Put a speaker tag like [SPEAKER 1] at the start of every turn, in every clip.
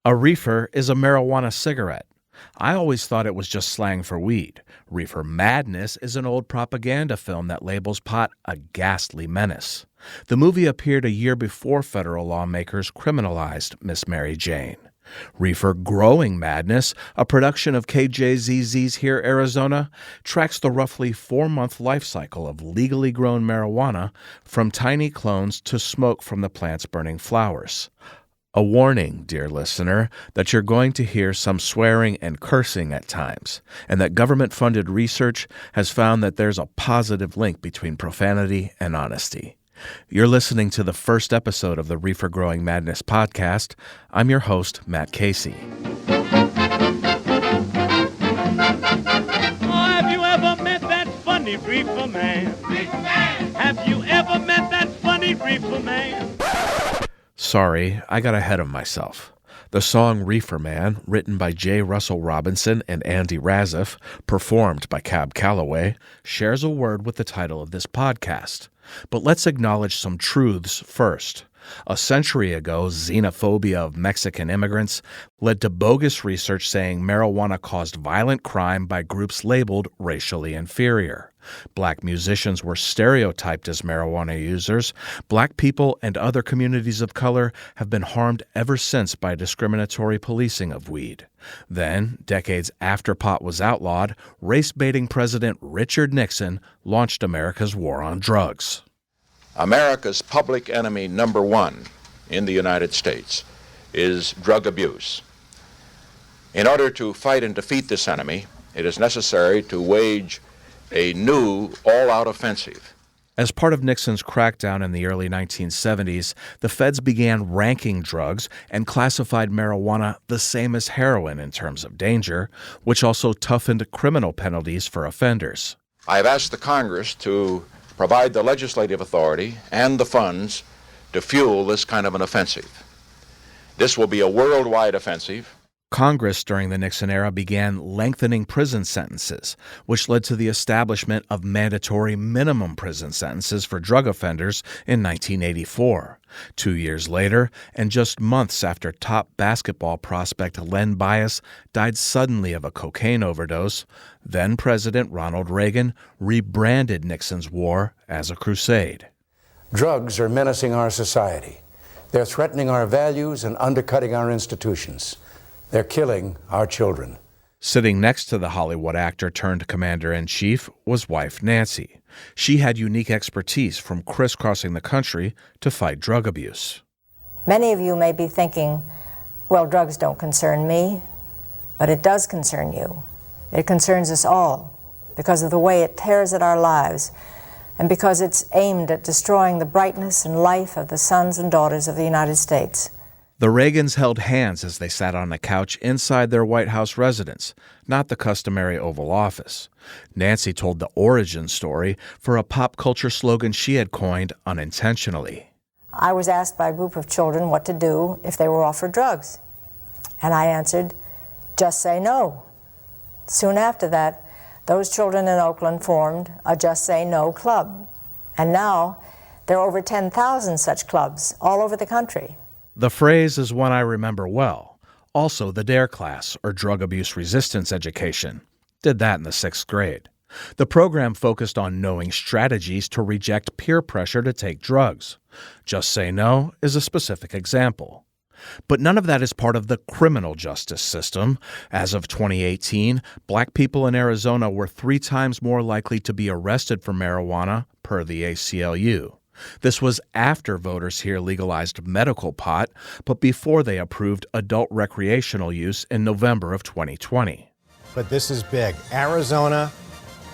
[SPEAKER 1] A reefer is a marijuana cigarette. I always thought it was just slang for weed. Reefer Madness is an old propaganda film that labels pot a ghastly menace. The movie appeared a year before federal lawmakers criminalized Miss Mary Jane. Reefer Growing Madness, a production of KJZZ's Here, Arizona, tracks the roughly 4-month life cycle of legally grown marijuana from tiny clones to smoke from the plant's burning flowers. A warning, dear listener, that you're going to hear some swearing and cursing at times, and that government-funded research has found that there's a positive link between profanity and honesty. You're listening to the first episode of the Reefer Growing Madness podcast. I'm your host, Matt Casey.
[SPEAKER 2] Oh, have you ever met that funny reefer man? Have you ever met that funny reefer man?
[SPEAKER 1] Sorry, I got ahead of myself. The song Reefer Man, written by J. Russell Robinson and Andy Razif, performed by Cab Calloway, shares a word with the title of this podcast. But let's acknowledge some truths first. A century ago, xenophobia of Mexican immigrants led to bogus research saying marijuana caused violent crime by groups labeled racially inferior. Black musicians were stereotyped as marijuana users. Black people and other communities of color have been harmed ever since by discriminatory policing of weed. Then, decades after pot was outlawed, race-baiting President Richard Nixon launched America's war on drugs.
[SPEAKER 3] America's public enemy number one in the United States is drug abuse. In order to fight and defeat this enemy, it is necessary to wage a new all-out offensive.
[SPEAKER 1] As part of Nixon's crackdown in the early 1970s, the feds began ranking drugs and classified marijuana the same as heroin in terms of danger, which also toughened criminal penalties for offenders.
[SPEAKER 3] I have asked the Congress to provide the legislative authority and the funds to fuel this kind of an offensive. This will be a worldwide offensive.
[SPEAKER 1] Congress during the Nixon era began lengthening prison sentences, which led to the establishment of mandatory minimum prison sentences for drug offenders in 1984. 2 years later, and just months after top basketball prospect Len Bias died suddenly of a cocaine overdose, then-President Ronald Reagan rebranded Nixon's war as a crusade.
[SPEAKER 4] Drugs are menacing our society. They're threatening our values and undercutting our institutions. They're killing our children.
[SPEAKER 1] Sitting next to the Hollywood actor turned commander-in-chief was wife Nancy. She had unique expertise from crisscrossing the country to fight drug abuse.
[SPEAKER 5] Many of you may be thinking, well, drugs don't concern me, but it does concern you. It concerns us all because of the way it tears at our lives and because it's aimed at destroying the brightness and life of the sons and daughters of the United States.
[SPEAKER 1] The Reagans held hands as they sat on a couch inside their White House residence, not the customary Oval Office. Nancy told the origin story for a pop culture slogan she had coined unintentionally.
[SPEAKER 5] I was asked by a group of children what to do if they were offered drugs. And I answered, just say no. Soon after that, those children in Oakland formed a Just Say No club. And now, there are over 10,000 such clubs all over the country.
[SPEAKER 1] The phrase is one I remember well. Also, the DARE class, or drug abuse resistance education. Did that in the 6th grade. The program focused on knowing strategies to reject peer pressure to take drugs. Just Say No is a specific example. But none of that is part of the criminal justice system. As of 2018, black people in Arizona were 3 times more likely to be arrested for marijuana, per the ACLU. This was after voters here legalized medical pot, but before they approved adult recreational use in November of 2020.
[SPEAKER 6] But this is big. Arizona,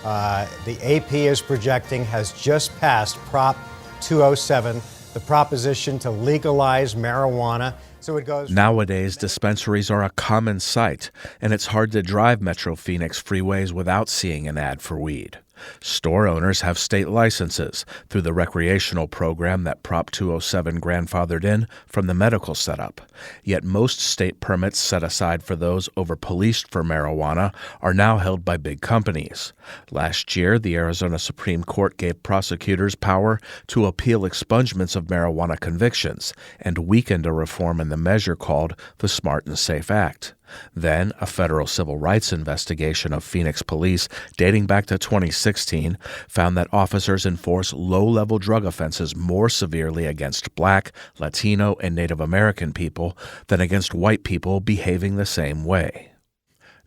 [SPEAKER 6] the AP is projecting, has just passed Prop 207, the proposition to legalize marijuana. So it goes.
[SPEAKER 1] Nowadays, dispensaries are a common sight, and it's hard to drive Metro Phoenix freeways without seeing an ad for weed. Store owners have state licenses through the recreational program that Prop 207 grandfathered in from the medical setup. Yet most state permits set aside for those over-policed for marijuana are now held by big companies. Last year, the Arizona Supreme Court gave prosecutors power to appeal expungements of marijuana convictions and weakened a reform in the measure called the Smart and Safe Act. Then, a federal civil rights investigation of Phoenix police dating back to 2016 found that officers enforce low-level drug offenses more severely against Black, Latino, and Native American people than against white people behaving the same way.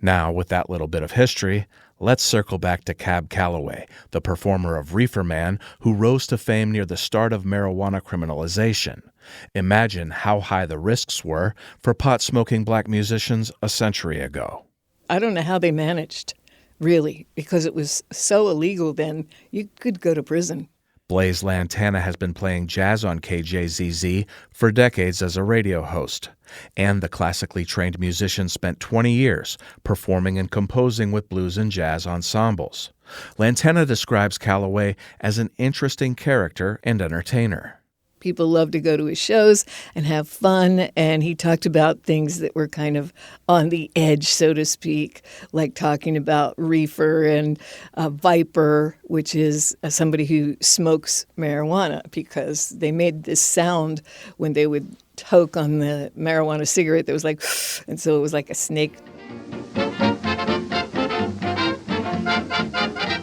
[SPEAKER 1] Now, with that little bit of history, let's circle back to Cab Calloway, the performer of Reefer Man who rose to fame near the start of marijuana criminalization. Imagine how high the risks were for pot-smoking black musicians a century ago.
[SPEAKER 7] I don't know how they managed, really, because it was so illegal then, you could go to prison.
[SPEAKER 1] Blaze Lantana has been playing jazz on KJZZ for decades as a radio host, and the classically trained musician spent 20 years performing and composing with blues and jazz ensembles. Lantana describes Calloway as an interesting character and entertainer.
[SPEAKER 7] People loved to go to his shows and have fun, and he talked about things that were kind of on the edge, so to speak, like talking about reefer and viper, which is somebody who smokes marijuana, because they made this sound when they would toke on the marijuana cigarette that was like, and so it was like a snake.
[SPEAKER 2] Oh,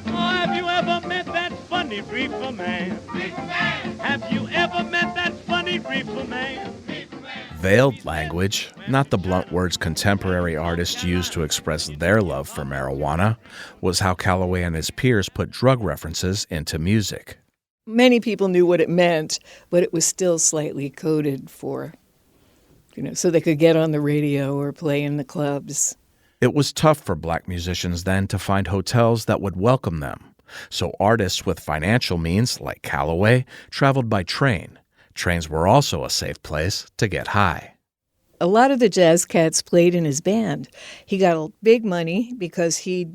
[SPEAKER 2] have you ever met that funny reefer man? Have you ever met that funny reefer man?
[SPEAKER 1] Veiled language, not the blunt words contemporary artists use to express their love for marijuana, was how Calloway and his peers put drug references into music.
[SPEAKER 7] Many people knew what it meant, but it was still slightly coded for, so they could get on the radio or play in the clubs.
[SPEAKER 1] It was tough for black musicians then to find hotels that would welcome them. So artists with financial means, like Calloway, traveled by train. Trains were also a safe place to get high.
[SPEAKER 7] A lot of the jazz cats played in his band. He got big money because he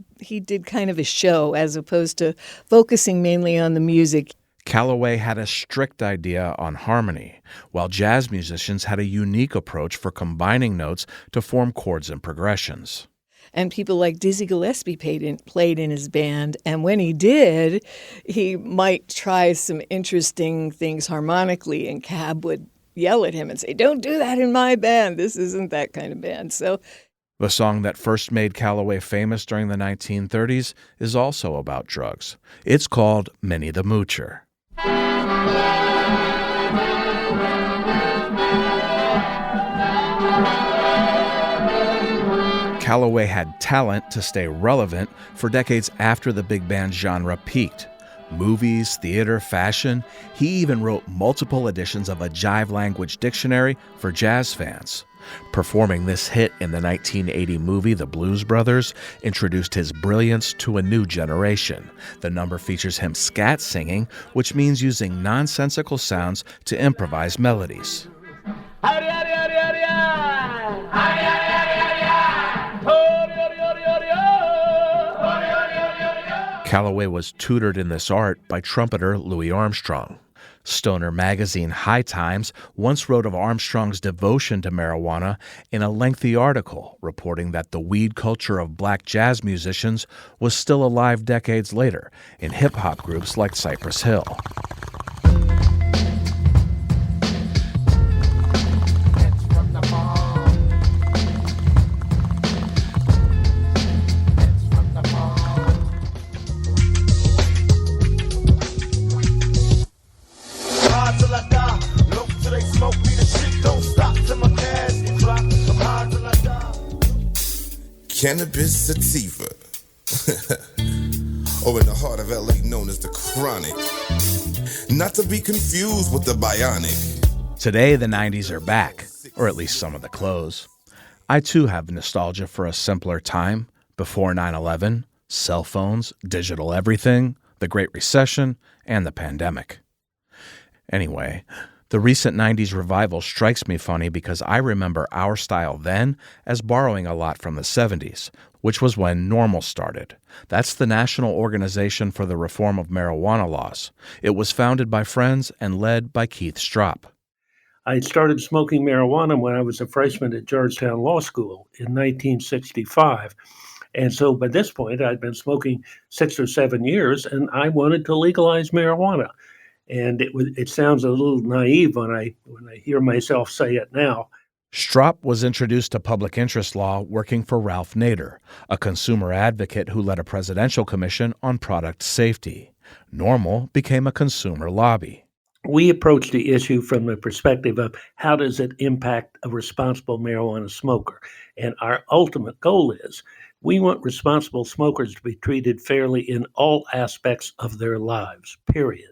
[SPEAKER 7] did kind of a show as opposed to focusing mainly on the music.
[SPEAKER 1] Calloway had a strict idea on harmony, while jazz musicians had a unique approach for combining notes to form chords and progressions.
[SPEAKER 7] And people like Dizzy Gillespie played in his band. And when he did, he might try some interesting things harmonically, and Cab would yell at him and say, "Don't do that in my band. This isn't that kind of band." So
[SPEAKER 1] the song that first made Calloway famous during the 1930s is also about drugs. It's called Minnie the Moocher. Calloway had talent to stay relevant for decades after the big band genre peaked. Movies, theater, fashion. He even wrote multiple editions of a jive language dictionary for jazz fans. Performing this hit in the 1980 movie The Blues Brothers introduced his brilliance to a new generation. The number features him scat singing, which means using nonsensical sounds to improvise melodies. Calloway was tutored in this art by trumpeter Louis Armstrong. Stoner magazine High Times once wrote of Armstrong's devotion to marijuana in a lengthy article reporting that the weed culture of black jazz musicians was still alive decades later in hip-hop groups like Cypress Hill.
[SPEAKER 8] Cannabis sativa, or in the heart of LA known as the chronic, not to be confused with the bionic.
[SPEAKER 1] Today the 90s are back, or at least some of the clothes. I too have nostalgia for a simpler time, before 9/11, cell phones, digital everything, the Great Recession, and the pandemic. Anyway, The recent 90s revival strikes me funny because I remember our style then as borrowing a lot from the 70s, which was when NORML started. That's the National Organization for the Reform of Marijuana Laws. It was founded by friends and led by Keith Stropp.
[SPEAKER 9] I started smoking marijuana when I was a freshman at Georgetown Law School in 1965. And so by this point, I'd been smoking 6 or 7 years, and I wanted to legalize marijuana. And it sounds a little naive when I hear myself say it now.
[SPEAKER 1] Stropp was introduced to public interest law working for Ralph Nader, a consumer advocate who led a presidential commission on product safety. NORML became a consumer lobby.
[SPEAKER 9] We approached the issue from the perspective of how does it impact a responsible marijuana smoker? And our ultimate goal is we want responsible smokers to be treated fairly in all aspects of their lives, period.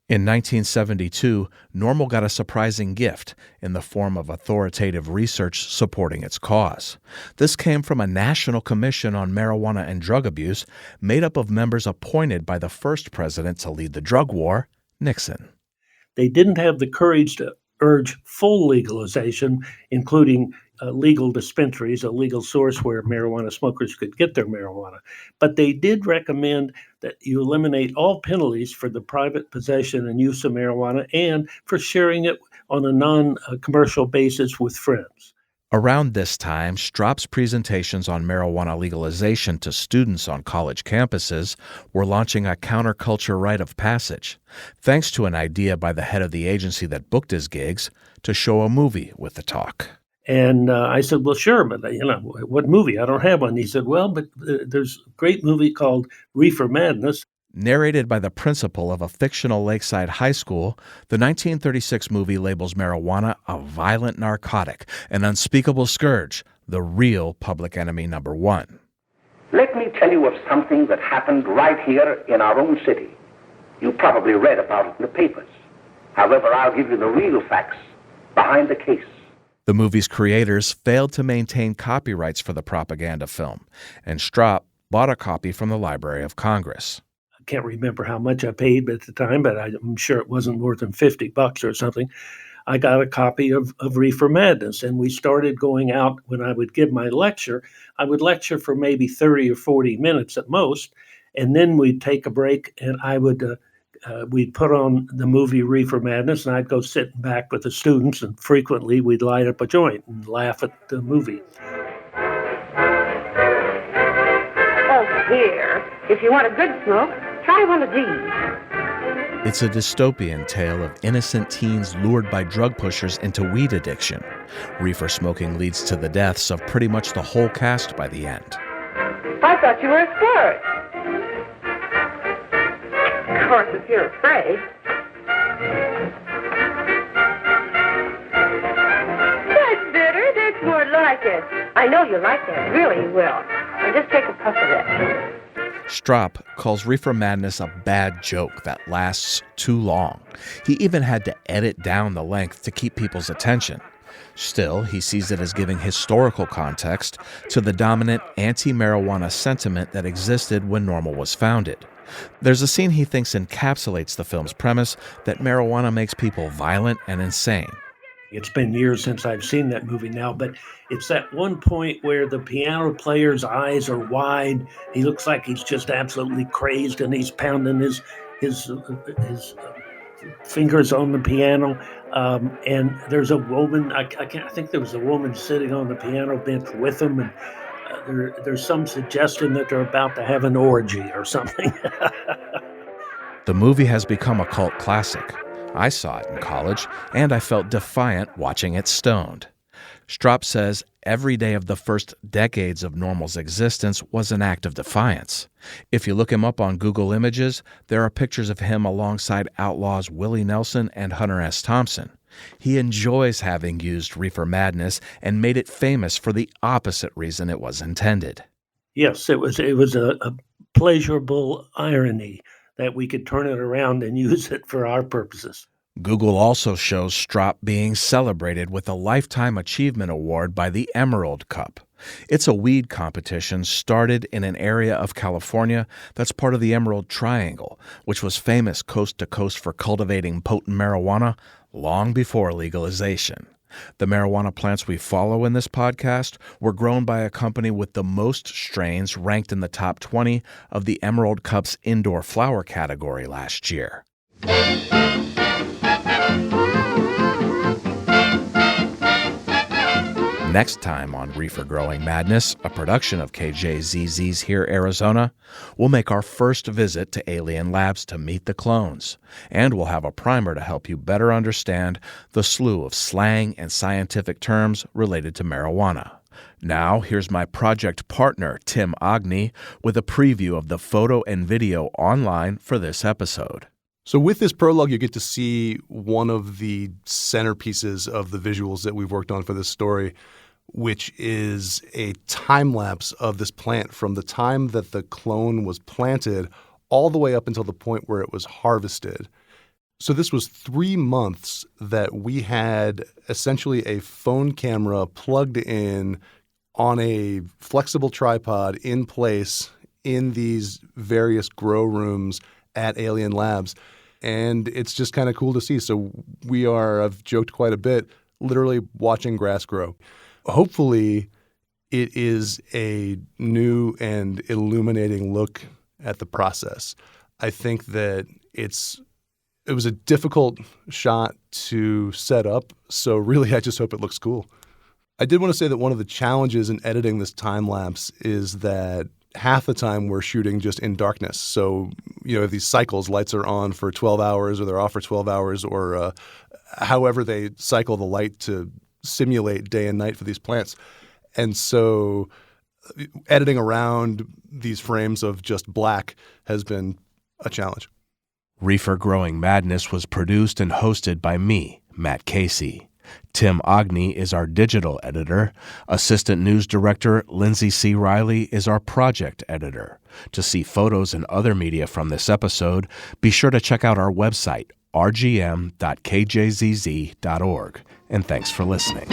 [SPEAKER 1] In 1972, NORML got a surprising gift in the form of authoritative research supporting its cause. This came from a National Commission on Marijuana and Drug Abuse made up of members appointed by the first president to lead the drug war, Nixon.
[SPEAKER 9] They didn't have the courage to urge full legalization, including legal dispensaries, a legal source where marijuana smokers could get their marijuana. But they did recommend that you eliminate all penalties for the private possession and use of marijuana and for sharing it on a non-commercial basis with friends.
[SPEAKER 1] Around this time, Stropp's presentations on marijuana legalization to students on college campuses were launching a counterculture rite of passage, thanks to an idea by the head of the agency that booked his gigs to show a movie with the talk.
[SPEAKER 9] And I said, well, sure, but what movie? I don't have one. He said, well, but there's a great movie called Reefer Madness.
[SPEAKER 1] Narrated by the principal of a fictional lakeside high school, the 1936 movie labels marijuana a violent narcotic, an unspeakable scourge, the real public enemy number one.
[SPEAKER 10] Let me tell you of something that happened right here in our own city. You probably read about it in the papers. However, I'll give you the real facts behind the case.
[SPEAKER 1] The movie's creators failed to maintain copyrights for the propaganda film, and Stropp bought a copy from the Library of Congress.
[SPEAKER 9] I can't remember how much I paid at the time, but I'm sure it wasn't more than $50 or something. I got a copy of Reefer Madness, and we started going out when I would give my lecture. I would lecture for maybe 30 or 40 minutes at most, and then we'd take a break, and we'd put on the movie Reefer Madness, and I'd go sit back with the students, and frequently we'd light up a joint and laugh at the movie.
[SPEAKER 11] Oh, here. If you want a good smoke, try one of these.
[SPEAKER 1] It's a dystopian tale of innocent teens lured by drug pushers into weed addiction. Reefer smoking leads to the deaths of pretty much the whole cast by the end.
[SPEAKER 11] I thought you were a sport. Of course, if you're afraid. That's bitter. That's more like it. I know you like that. Really, you will. Now just take a puff of it.
[SPEAKER 1] Stropp calls Reefer Madness a bad joke that lasts too long. He even had to edit down the length to keep people's attention. Still, he sees it as giving historical context to the dominant anti-marijuana sentiment that existed when NORML was founded. There's a scene he thinks encapsulates the film's premise that marijuana makes people violent and insane.
[SPEAKER 9] It's been years since I've seen that movie now, but it's that one point where the piano player's eyes are wide. He looks like he's just absolutely crazed, and he's pounding his fingers on the piano. And there's a woman. I think there was a woman sitting on the piano bench with him, and there's some suggestion that they're about to have an orgy or something.
[SPEAKER 1] The movie has become a cult classic. I saw it in college, and I felt defiant watching it stoned. Stropp says every day of the first decades of NORML's existence was an act of defiance. If you look him up on Google Images, there are pictures of him alongside outlaws Willie Nelson and Hunter S. Thompson. He enjoys having used Reefer Madness and made it famous for the opposite reason it was intended.
[SPEAKER 9] Yes, it was a pleasurable irony that we could turn it around and use it for our purposes.
[SPEAKER 1] Google also shows Stropp being celebrated with a Lifetime Achievement Award by the Emerald Cup. It's a weed competition started in an area of California that's part of the Emerald Triangle, which was famous coast to coast for cultivating potent marijuana long before legalization. The marijuana plants we follow in this podcast were grown by a company with the most strains ranked in the top 20 of the Emerald Cup's indoor flower category last year. Next time on Reefer Growing Madness, a production of KJZZ's Here, Arizona, we'll make our first visit to Alien Labs to meet the clones, and we'll have a primer to help you better understand the slew of slang and scientific terms related to marijuana. Now, here's my project partner, Tim Agni, with a preview of the photo and video online for this episode.
[SPEAKER 12] So with this prologue, you get to see one of the centerpieces of the visuals that we've worked on for this story, which is a time lapse of this plant from the time that the clone was planted all the way up until the point where it was harvested. So this was 3 months that we had essentially a phone camera plugged in on a flexible tripod in place in these various grow rooms at Alien Labs. And it's just kind of cool to see. So we are, I've joked quite a bit, literally watching grass grow. Hopefully it is a new and illuminating look at the process. I think that it was a difficult shot to set up. So really, I just hope it looks cool. I did want to say that one of the challenges in editing this time lapse is that half the time we're shooting just in darkness. So, these cycles, lights are on for 12 hours or they're off for 12 hours or however they cycle the light to simulate day and night for these plants. And so editing around these frames of just black has been a challenge.
[SPEAKER 1] Reefer Growing Madness was produced and hosted by me, Matt Casey. Tim Agni is our digital editor. Assistant News Director Lindsay C. Riley is our project editor. To see photos and other media from this episode, be sure to check out our website, rgm.kjzz.org. And thanks for listening.